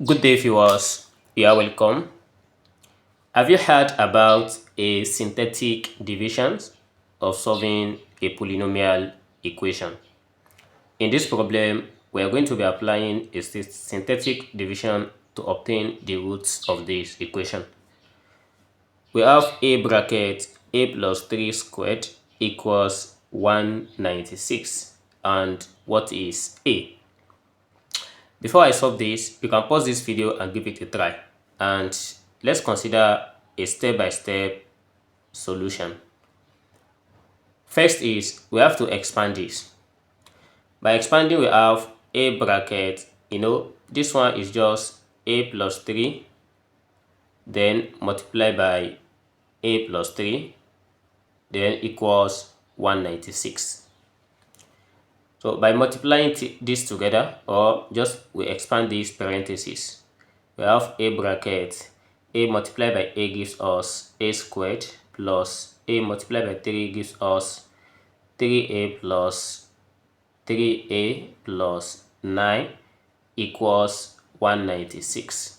Good day, viewers. You are welcome. Have you heard about a synthetic division of solving a polynomial equation? In this problem, we are going to be applying a synthetic division to obtain the roots of this equation. We have a bracket a plus 3 squared equals 196. And what is a? Before I solve this, you can pause this video and give it a try. And let's consider a step-by-step solution. First is we have to expand this. By expanding, we have a bracket. This one is just a plus 3, then multiply by a plus 3, then equals 196. So by multiplying this together, or just we expand these parentheses, we have a bracket a multiplied by a gives us a squared plus a multiplied by 3 gives us 3a plus 3a plus 9 equals 196.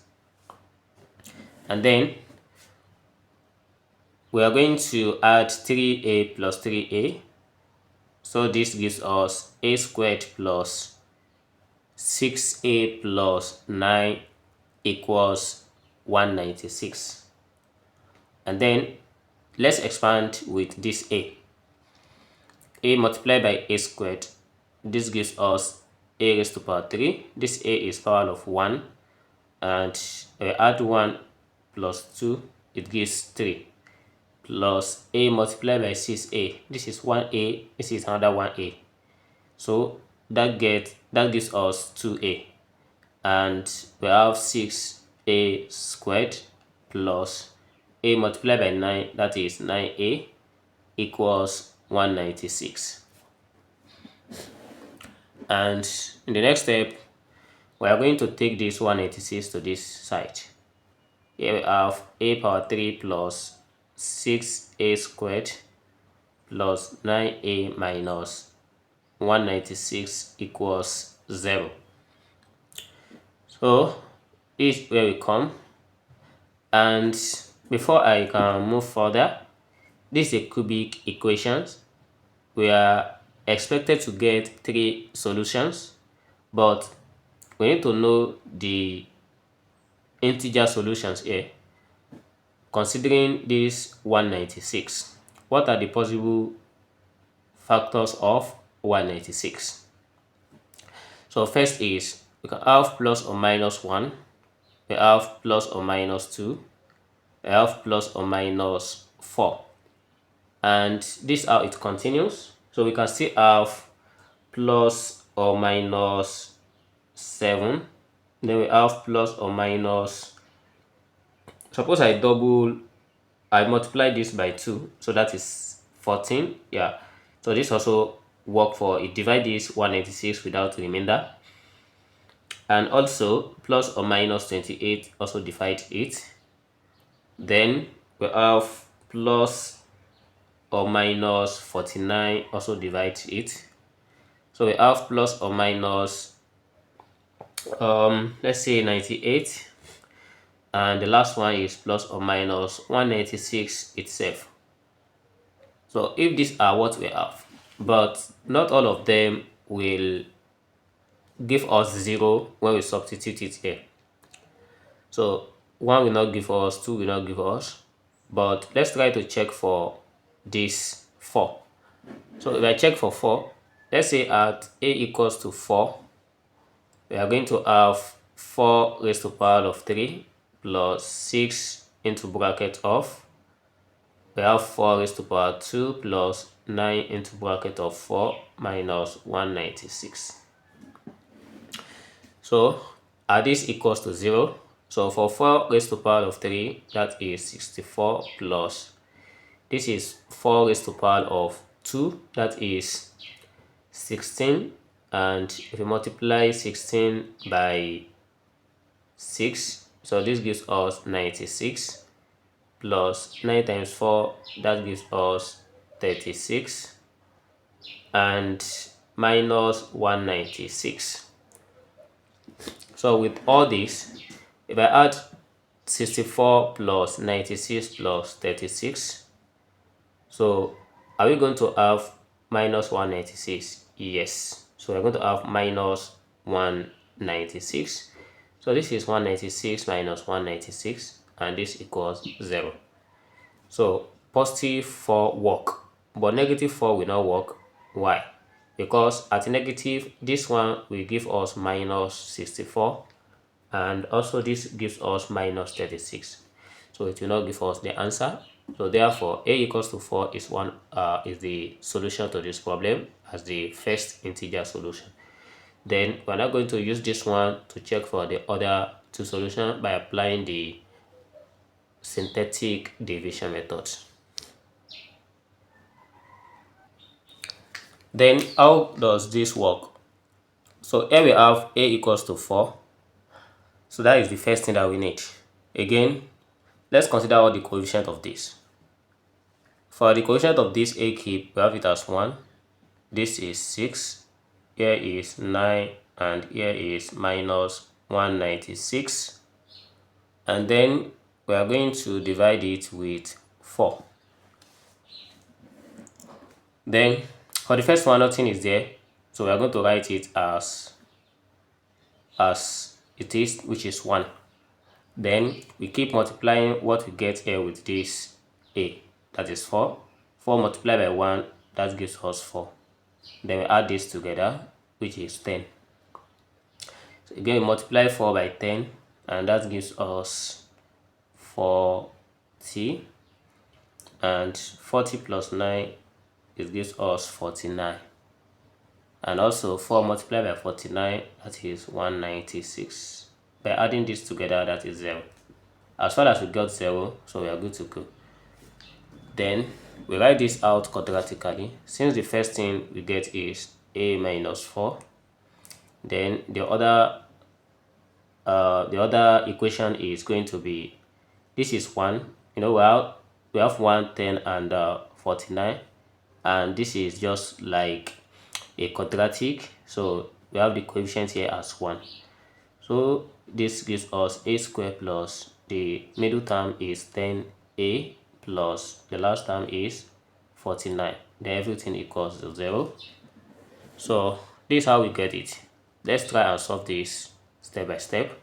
And then we are going to add 3a plus 3a. So this gives us a squared plus 6a plus 9 equals 196. And then let's expand with this a multiplied by a squared. This gives us a raised to power 3. This a is power of 1, and we add 1 plus 2, it gives 3, plus a multiplied by 6a. This is 1a, this is another 1a. So that gives us 2a, and we have 6a squared plus a multiplied by 9, that is 9a, equals 196. And in the next step, we are going to take this 196 to this side. Here we have a power 3 plus 6a squared plus 9a minus 196 equals 0. So this is where we come. And before I can move further, this is a cubic equation. We are expected to get 3 solutions, but we need to know the integer solutions here. Considering this 196, what are the possible factors of 196? So first is we can have plus or minus 1, we have plus or minus 2, we have plus or minus 4, and this is how it continues. So we can still have plus or minus 7, then we have plus or minus, suppose I multiply this by 2, so that is 14. Yeah, so this also work for it. Divide this 196 without remainder, and also plus or minus 28 also divide it. Then we have plus or minus 49 also divide it. So we have plus or minus let's say 98, and the last one is plus or minus 196 itself. So if these are what we have, but not all of them will give us 0 when we substitute it here. So 1 will not give us, 2 will not give us, but let's try to check for this 4. So if I check for 4, let's say at a equals to 4, we are going to have 4 raised to power of 3 plus 6 into bracket of, we have 4 raised to power 2 plus 9 into bracket of 4 minus 196. So are this equals to 0? So for 4 raised to power of 3, that is 64, plus this is 4 raised to power of 2, that is 16, and if you multiply 16 by 6, so this gives us 96, plus 9 times 4, that gives us 36, and minus 196. So with all this, If I add 64 plus 96 plus 36, so are we going to have minus 196? Yes. So we're going to have minus 196. So this is 196 minus 196, and this equals 0. So positive 4 work, but negative 4 will not work. Why? Because at negative, this one will give us minus 64, and also this gives us minus 36. So it will not give us the answer. So therefore, a equals to 4 is the solution to this problem as the first integer solution. Then we're not going to use this one to check for the other two solutions by applying the synthetic division method. Then how does this work? So here we have a equals to 4. So that is the first thing that we need. Again, let's consider all the coefficient of this. For the coefficient of this a cube, we have it as 1. This is 6. Here is 9, and here is minus 196. And then we are going to divide it with 4. Then for the first one, nothing is there, so we are going to write it as it is, which is 1. Then we keep multiplying what we get here with this a, that is 4. 4 multiplied by 1, that gives us 4. Then we add this together, which is 10. So again, we multiply 4 by 10, and that gives us 40. And 40 plus 9, it gives us 49. And also 4 multiplied by 49, that is 196. By adding this together, that is 0. As far as we got 0, so we are good to go. Then we write this out quadratically. Since the first thing we get is a minus 4, then the other equation is going to be, this is 1. You know, we have 1, 10, and 49, and this is just like a quadratic, so we have the coefficient here as 1. So this gives us a squared plus the middle term is 10a plus the last term is 49. Then everything equals to 0. So this is how we get it. Let's try and solve this step by step.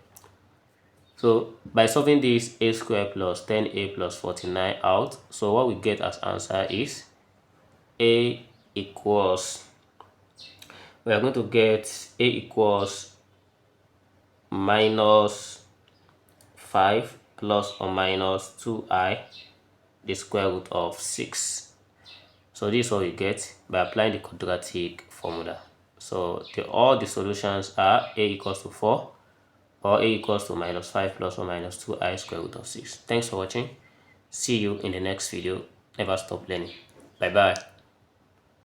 So by solving this a squared plus 10a plus 49 out, so what we get as answer is a equals, we are going to get a equals minus 5 plus or minus 2i the square root of 6. So this is what we get by applying the quadratic formula. So all the solutions are a equals to 4 or a equals to minus 5 plus or minus 2i square root of 6. Thanks for watching. See you in the next video. Never stop learning. Bye bye.